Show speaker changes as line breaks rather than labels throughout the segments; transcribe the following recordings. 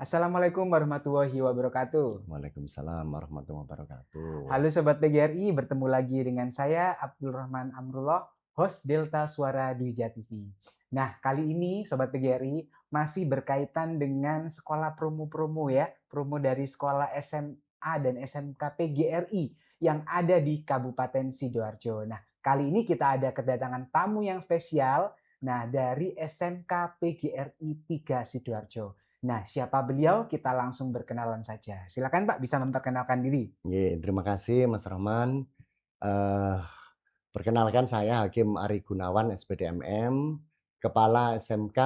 Assalamualaikum warahmatullahi wabarakatuh.
Waalaikumsalam warahmatullahi wabarakatuh.
Halo Sobat PGRI, bertemu lagi dengan saya Abdul Rahman Amrullah, host Delta Suara Dwija TV. Nah, kali ini Sobat PGRI masih berkaitan dengan sekolah promo-promo ya, promo dari sekolah SMA dan SMK PGRI yang ada di Kabupaten Sidoarjo. Nah, kali ini kita ada kedatangan tamu yang spesial, nah dari SMK PGRI 3 Sidoarjo. Nah, siapa beliau? Kita langsung berkenalan saja. Silakan Pak, bisa memperkenalkan diri.
Terima kasih Mas Rahman. Eee, Perkenalkan saya Hakim Ari Gunawan, SPD MM, Kepala SMK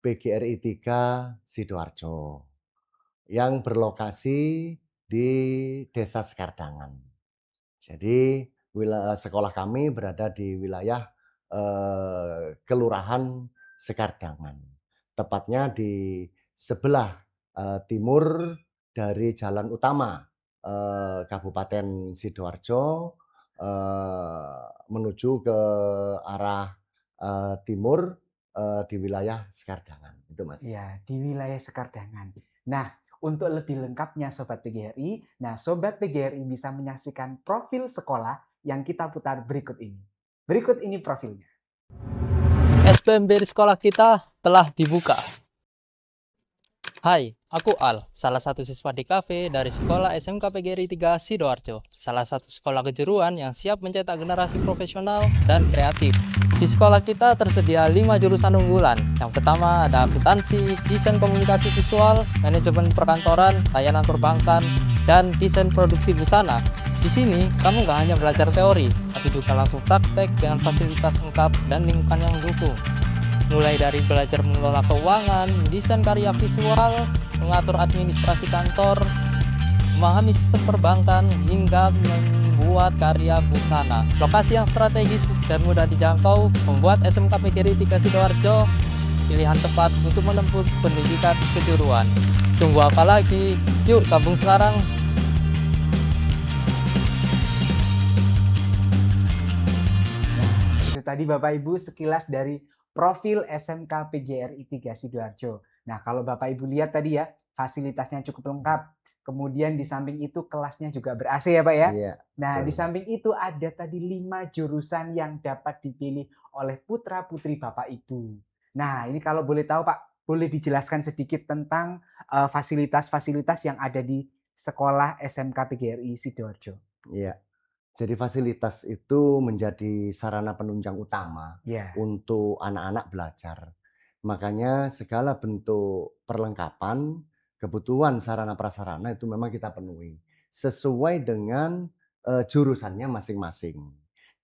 PGRI 3 Sidoarjo, yang berlokasi di Desa Sekardangan. Jadi sekolah kami berada di wilayah, Kelurahan Sekardangan. Tepatnya di sebelah, timur dari jalan utama, Kabupaten Sidoarjo, menuju ke arah, timur, di wilayah Sekardangan, itu Mas.
Ya, di wilayah Sekardangan. Nah, untuk lebih lengkapnya Sobat PGRI, nah Sobat PGRI bisa menyaksikan profil sekolah yang kita putar berikut ini. Berikut ini profilnya.
SPMB di sekolah kita telah dibuka. Hai, aku Al, salah satu siswa DKV dari sekolah SMK PGRI 3 Sidoarjo, salah satu sekolah kejuruan yang siap mencetak generasi profesional dan kreatif. Di sekolah kita tersedia 5 jurusan unggulan. Yang pertama ada akuntansi, desain komunikasi visual, manajemen perkantoran, layanan perbankan, dan desain produksi busana. Di sini, kamu nggak hanya belajar teori, tapi juga langsung praktek dengan fasilitas lengkap dan lingkungan yang mendukung. Mulai dari belajar mengelola keuangan, desain karya visual, mengatur administrasi kantor, memahami sistem perbankan, hingga membuat karya busana. Lokasi yang strategis dan mudah dijangkau membuat SMK PGRI 3 Sidoarjo pilihan tepat untuk menempuh pendidikan kejuruan. Tunggu apa lagi? Yuk gabung sekarang!
Nah, itu tadi Bapak Ibu sekilas dari profil SMK PGRI 3 Sidoarjo. Nah, kalau Bapak Ibu lihat tadi ya, fasilitasnya cukup lengkap. Kemudian di samping itu kelasnya juga ber-AC ya Pak ya.
Iya,
Nah, di
betul.
samping itu ada tadi 5 jurusan yang dapat dipilih oleh putra-putri Bapak Ibu. Nah, ini kalau boleh tahu Pak, boleh dijelaskan sedikit tentang fasilitas-fasilitas yang ada di sekolah SMK PGRI Sidoarjo.
Iya. Jadi fasilitas itu menjadi sarana penunjang utama
Ya,
untuk anak-anak belajar. Makanya segala bentuk perlengkapan, kebutuhan sarana prasarana itu memang kita penuhi sesuai dengan, jurusannya masing-masing.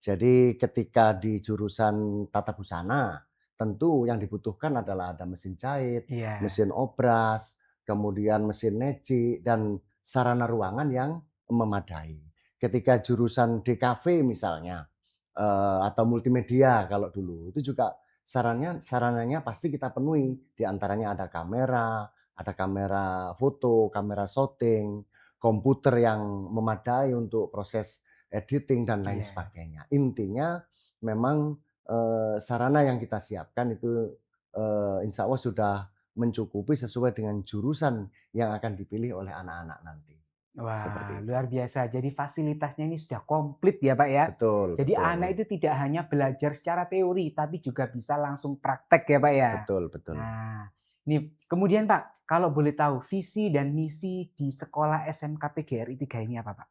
Jadi ketika di jurusan tata busana, tentu yang dibutuhkan adalah ada mesin jahit,
iya,
mesin obras, kemudian mesin neci, dan sarana ruangan yang memadai. Ketika jurusan DKV misalnya, atau multimedia kalau dulu, itu juga sarananya pasti kita penuhi. Di antaranya ada kamera foto, kamera syuting, komputer yang memadai untuk proses editing dan lain
iya.
sebagainya. Intinya memang, sarana yang kita siapkan itu, insya Allah sudah mencukupi sesuai dengan jurusan yang akan dipilih oleh anak-anak nanti,
Wah,
seperti itu.
luar biasa. Jadi fasilitasnya ini sudah komplit ya, Pak ya.
Betul,
Jadi anak
betul.
itu tidak hanya belajar secara teori, tapi juga bisa langsung praktek ya, Pak ya.
Betul, betul.
Nah, ini kemudian Pak, kalau boleh tahu visi dan misi di sekolah SMK PGRI 3 ini apa, Pak?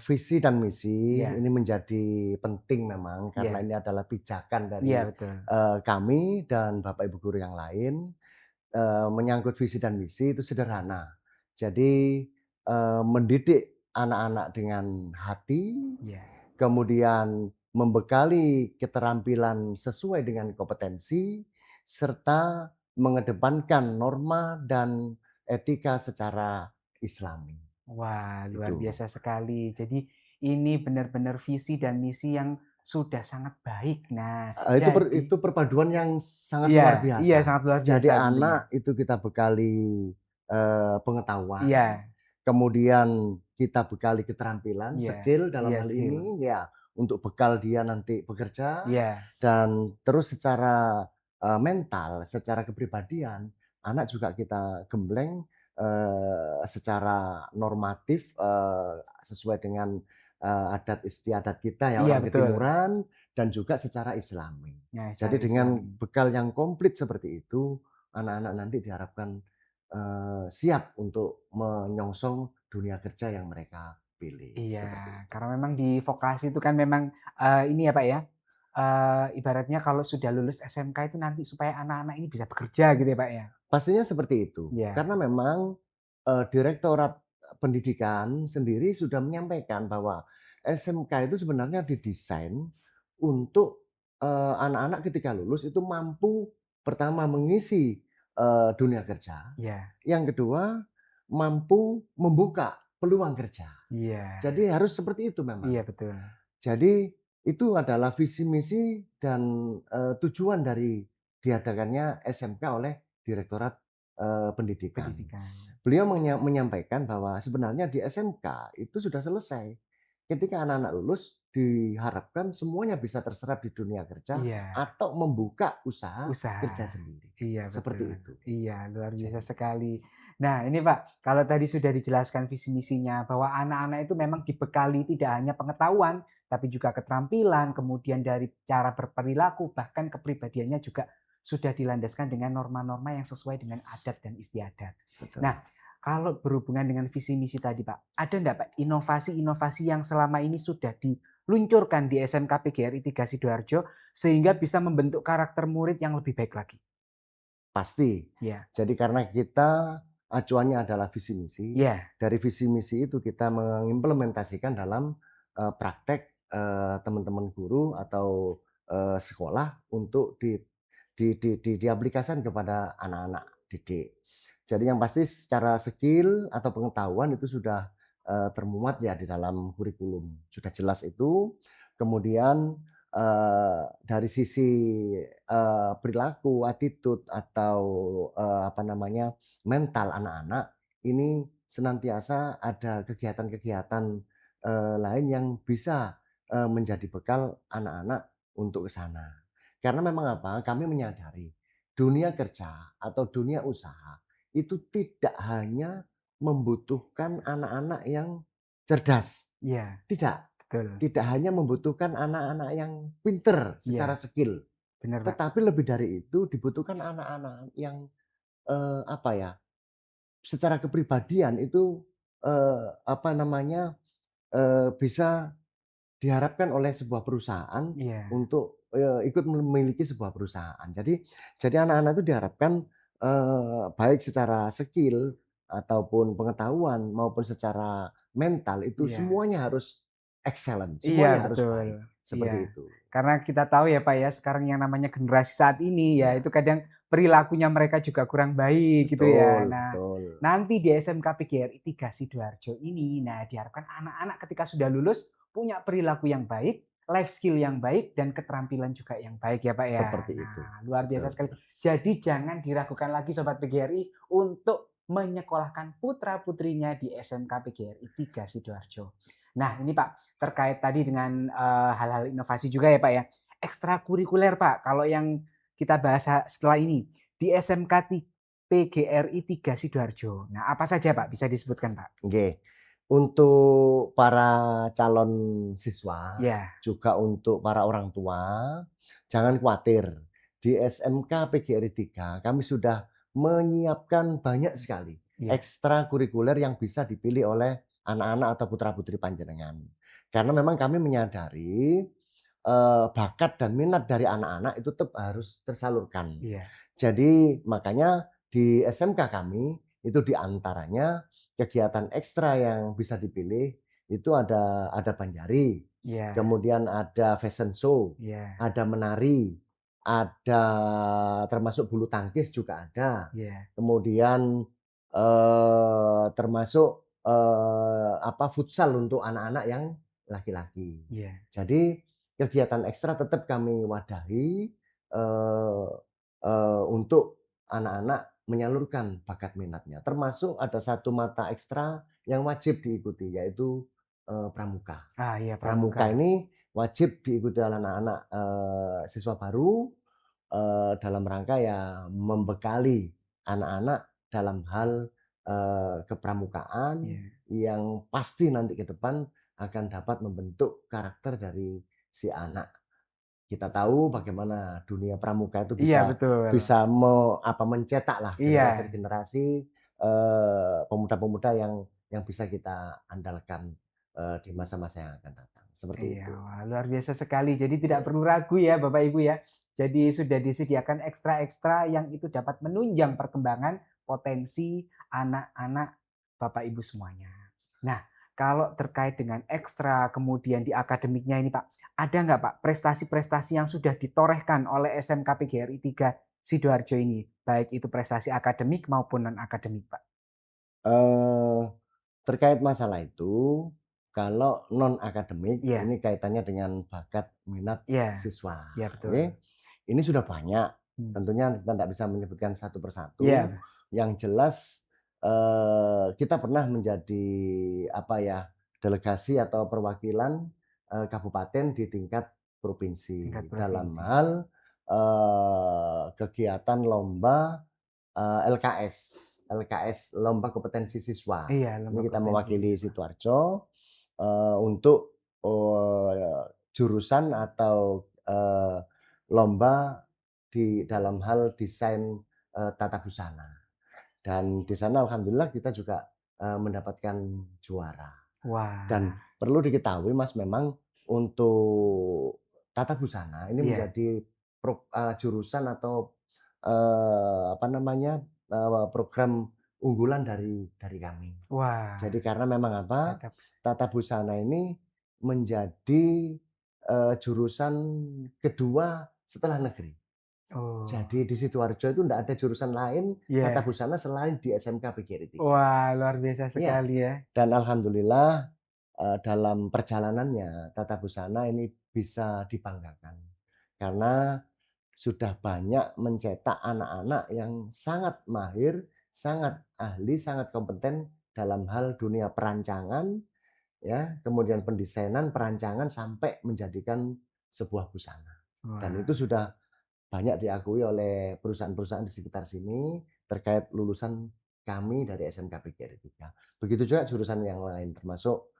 Visi dan misi
Ya,
ini menjadi penting memang karena
iya,
ini adalah pijakan
iya
dari,
betul.
kami dan Bapak Ibu guru yang lain, menyangkut visi dan misi itu sederhana. Jadi, mendidik anak-anak dengan hati,
Iya.
kemudian membekali keterampilan sesuai dengan kompetensi, serta mengedepankan norma dan etika secara Islami,
Wah, luar
itu.
biasa sekali. Jadi ini benar-benar visi dan misi yang sudah sangat baik. Nah, jadi
Itu perpaduan yang sangat
iya,
luar
iya
biasa.
sangat luar
Jadi
biasa tentunya.
anak itu kita bekali, pengetahuan,
Iya,
kemudian kita bekali keterampilan,
iya,
skill dalam
iya
hal
skill.
ini ya untuk bekal dia nanti bekerja,
Iya,
dan terus secara, mental, secara kepribadian anak juga kita gembleng secara normatif sesuai dengan adat istiadat kita ya
Iya,
orang
betul.
ketimuran dan juga secara Islami.
Nah,
Jadi
secara
dengan
Islami.
bekal yang komplit seperti itu, anak-anak nanti diharapkan siap untuk menyongsong dunia kerja yang mereka pilih,
Iya,
seperti itu.
karena memang di vokasi itu kan memang, ini ya Pak ya, ibaratnya kalau sudah lulus SMK itu nanti supaya anak-anak ini bisa bekerja gitu ya Pak ya?
Pastinya seperti itu,
Iya,
karena memang Direktorat Pendidikan sendiri sudah menyampaikan bahwa SMK itu sebenarnya didesain untuk anak-anak ketika lulus itu mampu pertama mengisi dunia kerja,
iya,
yang kedua mampu membuka peluang kerja.
iya,
Jadi harus seperti itu memang.
iya betul,
Jadi itu adalah visi misi dan tujuan dari diadakannya SMK oleh Direktorat Pendidikan.
pendidikan.
Beliau menyampaikan bahwa sebenarnya di SMK itu sudah selesai. Ketika anak-anak lulus diharapkan semuanya bisa terserap di dunia kerja
Iya,
atau membuka usaha kerja
usaha.
sendiri.
Iya
Seperti
betul,
itu.
iya luar biasa
Jadi
sekali. Nah ini Pak, kalau tadi sudah dijelaskan visi misinya bahwa anak-anak itu memang dibekali tidak hanya pengetahuan, tapi juga keterampilan, kemudian dari cara berperilaku, bahkan kepribadiannya juga sudah dilandaskan dengan norma-norma yang sesuai dengan adat dan istiadat.
betul.
Nah, kalau berhubungan dengan visi misi tadi Pak, ada enggak Pak inovasi-inovasi yang selama ini sudah diluncurkan di SMK PGRI 3 Sidoarjo sehingga bisa membentuk karakter murid yang lebih baik lagi?
Pasti.
Ya,
Jadi karena kita acuannya adalah visi misi,
ya,
dari visi misi itu kita mengimplementasikan dalam praktek teman-teman guru atau sekolah untuk diaplikasikan kepada anak-anak didik. Jadi yang pasti secara skill atau pengetahuan itu sudah termuat ya di dalam kurikulum, sudah jelas itu. Kemudian dari sisi perilaku, attitude atau apa namanya, mental anak-anak, ini senantiasa ada kegiatan-kegiatan lain yang bisa menjadi bekal anak-anak untuk ke sana. Karena memang apa, kami menyadari dunia kerja atau dunia usaha itu tidak hanya membutuhkan anak-anak yang cerdas,
iya,
tidak.
betul.
Tidak hanya membutuhkan anak-anak yang pinter secara
Iya,
skill,
benar, Pak.
tetapi lebih dari itu dibutuhkan anak-anak yang, apa ya, secara kepribadian itu, apa namanya, bisa diharapkan oleh sebuah perusahaan
Iya,
untuk ikut memiliki sebuah perusahaan. Jadi anak-anak itu diharapkan baik secara skill ataupun pengetahuan maupun secara mental itu
iya.
semuanya harus excellent,
Iya,
semuanya harus
betul.
baik,
Iya.
seperti itu.
Karena kita tahu ya, Pak, ya, sekarang yang namanya generasi saat ini ya,
Iya,
itu kadang perilakunya mereka juga kurang baik gitu ya.
betul
Nah,
betul.
nanti di SMK PGRI 3 Sidoarjo ini, nah diharapkan anak-anak ketika sudah lulus punya perilaku yang baik, life skill yang baik, dan keterampilan juga yang baik ya, Pak, ya.
Seperti itu.
Nah, luar
Betul
biasa sekali.
betul.
Jadi jangan diragukan lagi Sobat PGRI untuk menyekolahkan putra-putrinya di SMK PGRI 3 Sidoarjo. Nah, ini Pak, terkait tadi dengan, hal-hal inovasi juga ya, Pak, ya. Ekstrakurikuler, Pak, kalau yang kita bahas setelah ini, di SMK PGRI 3 Sidoarjo. Nah, apa saja, Pak, bisa disebutkan, Pak?
Oke. Untuk para calon siswa,
Ya,
juga untuk para orang tua, jangan khawatir. Di SMK PGRI 3 kami sudah menyiapkan banyak sekali
iya,
ekstrakurikuler yang bisa dipilih oleh anak-anak atau putra-putri panjenengan. Karena memang kami menyadari, bakat dan minat dari anak-anak itu tetap harus tersalurkan.
iya,
Jadi makanya di SMK kami itu diantaranya kegiatan ekstra yang bisa dipilih itu ada banjari,
iya,
kemudian ada fashion show,
iya,
ada menari, ada termasuk bulu tangkis juga ada.
iya,
Kemudian, termasuk, apa, futsal untuk anak-anak yang laki-laki.
iya,
Jadi kegiatan ekstra tetap kami wadahi, eee untuk anak-anak menyalurkan bakat minatnya, termasuk ada satu mata ekstra yang wajib diikuti, yaitu pramuka.
ah, iya, pramuka.
Pramuka ini wajib diikuti oleh anak-anak siswa baru dalam rangka ya membekali anak-anak dalam hal kepramukaan
Iya.
yang pasti nanti ke depan akan dapat membentuk karakter dari si anak. Kita tahu bagaimana dunia pramuka itu
Iya,
bisa
betul.
bisa mencetaklah
Iya.
generasi-generasi pemuda-pemuda yang bisa kita andalkan di masa-masa yang akan datang. Seperti
Iya,
itu.
wah luar biasa sekali. Jadi tidak perlu ragu ya Bapak Ibu ya. Jadi sudah disediakan ekstra-ekstra yang itu dapat menunjang perkembangan potensi anak-anak Bapak Ibu semuanya. Nah, kalau terkait dengan ekstra kemudian di akademiknya ini Pak, ada nggak Pak prestasi-prestasi yang sudah ditorehkan oleh SMK PGRI 3 Sidoarjo ini? Baik itu prestasi akademik maupun non-akademik Pak.
Eee, Terkait masalah itu, kalau non akademik
Iya,
ini kaitannya dengan bakat minat
iya,
siswa,
iya betul.
oke. Ini sudah banyak,
Hmm.
tentunya kita tidak bisa menyebutkan satu persatu.
Iya,
Yang jelas, kita pernah menjadi, apa ya, delegasi atau perwakilan, kabupaten di tingkat
tingkat
provinsi dalam
provinsi.
hal, kegiatan lomba LKS, Lomba Kompetensi Siswa.
Iya,
Ini
lomba
kita
kompetensi
mewakili
siswa.
Sidoarjo, untuk, jurusan atau, lomba di dalam hal desain, tata busana. Dan di sana alhamdulillah kita juga, mendapatkan juara. Dan
Wah,
perlu diketahui Mas, memang untuk tata busana ini
iya.
menjadi jurusan atau, apa namanya, program unggulan dari kami.
Wah,
Jadi karena memang apa,
tetap
tata busana ini menjadi, jurusan kedua setelah negeri.
oh,
Jadi di Sidoarjo itu ndak ada jurusan lain tata
iya.
busana selain di SMK PGRI 3.
Wah, luar biasa
Iya,
sekali ya.
dan alhamdulillah, dalam perjalanannya tata busana ini bisa dibanggakan. Karena sudah banyak mencetak anak-anak yang sangat mahir, sangat ahli, sangat kompeten dalam hal dunia perancangan, ya, kemudian pendesainan, perancangan, sampai menjadikan sebuah busana. Dan
Wah,
itu sudah banyak diakui oleh perusahaan-perusahaan di sekitar sini terkait lulusan kami dari SMK PGRI 3. Begitu juga jurusan yang lain termasuk,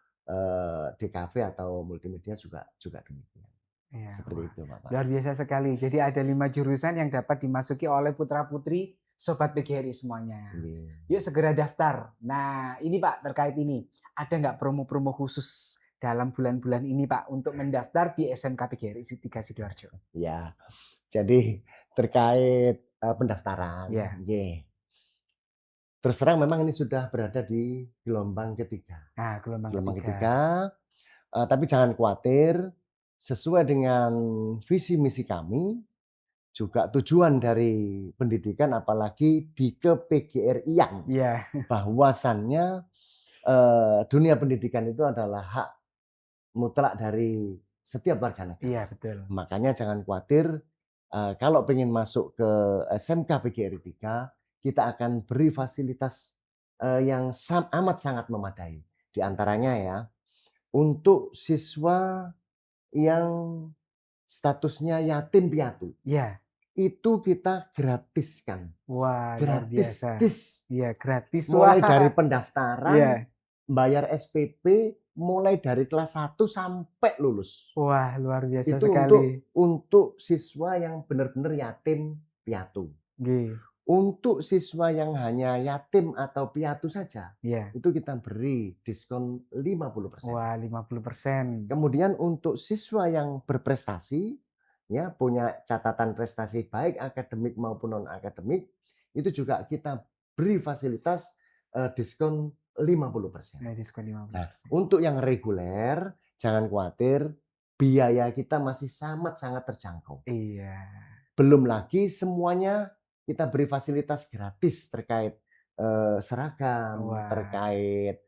DKV atau multimedia juga juga demikian.
iya,
Seperti
wah,
itu, Bapak.
luar biasa sekali. Jadi ada 5 jurusan yang dapat dimasuki oleh putra-putri Sobat PGRI semuanya.
Nggih.
Yuk segera daftar. Nah, ini Pak terkait ini, ada nggak promo-promo khusus dalam bulan-bulan ini Pak untuk mendaftar di SMK PGRI 3 Sidoarjo?
Ya, jadi terkait, pendaftaran,
Iya.
nggih. Terus terang memang ini sudah berada di gelombang ketiga.
Nah, gelombang
Gelombang
ketiga.
ketiga, tapi jangan khawatir, sesuai dengan visi misi kami, juga tujuan dari pendidikan apalagi di ke-PGRI-an,
Iya,
bahwasannya, dunia pendidikan itu adalah hak mutlak dari setiap warga negara.
iya betul.
Makanya jangan khawatir, kalau pengen masuk ke SMK PGRI 3, kita akan beri fasilitas, yang amat sangat memadai. Di antaranya ya, untuk siswa yang statusnya yatim piatu,
Iya.
itu kita gratiskan.
Wah, luar biasa.
Gratis tis.
Iya, gratis. Wah,
Mulai dari pendaftaran,
iya.
bayar SPP, mulai dari kelas 1 sampai lulus.
Wah, luar biasa
Itu
sekali.
untuk siswa yang benar-benar yatim piatu.
Nggih,
Untuk siswa yang hanya yatim atau piatu saja,
iya.
itu kita beri diskon 50%.
Wah, 50%.
Kemudian untuk siswa yang berprestasi, ya, punya catatan prestasi baik akademik maupun non akademik, itu juga kita beri fasilitas, diskon 50%.
Nah, diskon
Nah,
50%.
untuk yang reguler jangan khawatir, biaya kita masih sangat terjangkau.
Iya.
Belum lagi semuanya kita beri fasilitas gratis terkait, seragam,
Wah,
terkait,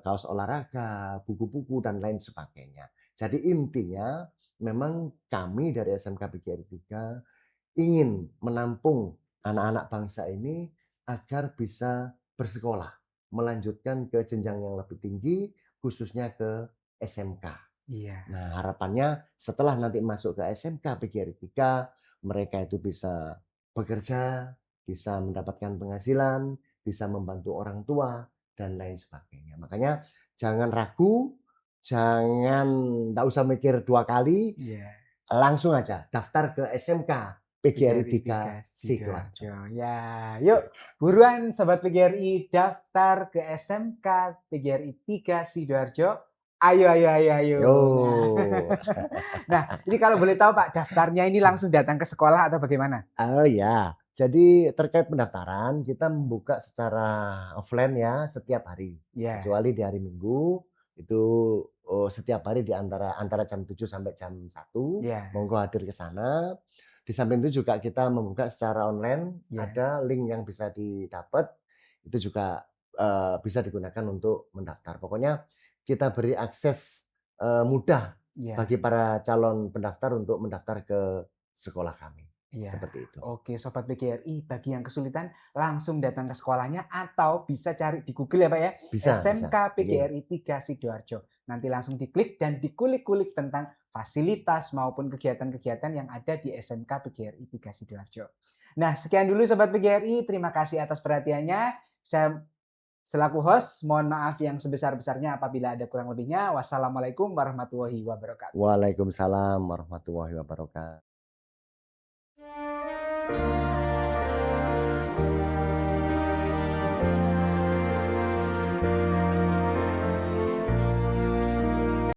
kaos olahraga, buku-buku, dan lain sebagainya. Jadi intinya memang kami dari SMK PGRI 3 ingin menampung anak-anak bangsa ini agar bisa bersekolah, melanjutkan ke jenjang yang lebih tinggi, khususnya ke SMK.
iya.
Nah, harapannya setelah nanti masuk ke SMK PGRI 3, mereka itu bisa bekerja, bisa mendapatkan penghasilan, bisa membantu orang tua, dan lain sebagainya. Makanya jangan ragu, jangan nggak usah mikir 2 kali,
Iya.
langsung aja daftar ke SMK PGRI 3
PGRI 3
Sidoarjo.
Sidoarjo. Ya, yuk buruan Sobat PGRI daftar ke SMK PGRI 3 Sidoarjo. Ayo, ayo, ayo, ayo.
Yo.
Nah, ini kalau boleh tahu Pak, daftarnya ini langsung datang ke sekolah atau bagaimana?
Oh ya, jadi terkait pendaftaran kita membuka secara offline ya setiap hari.
Ya,
Kecuali di hari Minggu itu setiap hari di antara jam 7 sampai jam 1.
ya,
Monggo hadir ke sana. Di samping itu juga kita membuka secara online,
ya,
ada link yang bisa didapat. Itu juga bisa digunakan untuk mendaftar. Pokoknya kita beri akses mudah
ya.
bagi para calon pendaftar untuk mendaftar ke sekolah kami.
Iya,
Seperti itu.
oke Sobat PGRI, bagi yang kesulitan langsung datang ke sekolahnya atau bisa cari di Google ya Pak ya,
Bisa.
SMK
Oke.
PGRI 3 Sidoarjo. Nanti langsung diklik dan dikulik-kulik tentang fasilitas maupun kegiatan-kegiatan yang ada di SMK PGRI 3 Sidoarjo. Nah, sekian dulu Sobat PGRI, terima kasih atas perhatiannya. Saya selaku host, mohon maaf yang sebesar-besarnya apabila ada kurang lebihnya. Wassalamualaikum warahmatullahi wabarakatuh.
Waalaikumsalam warahmatullahi wabarakatuh.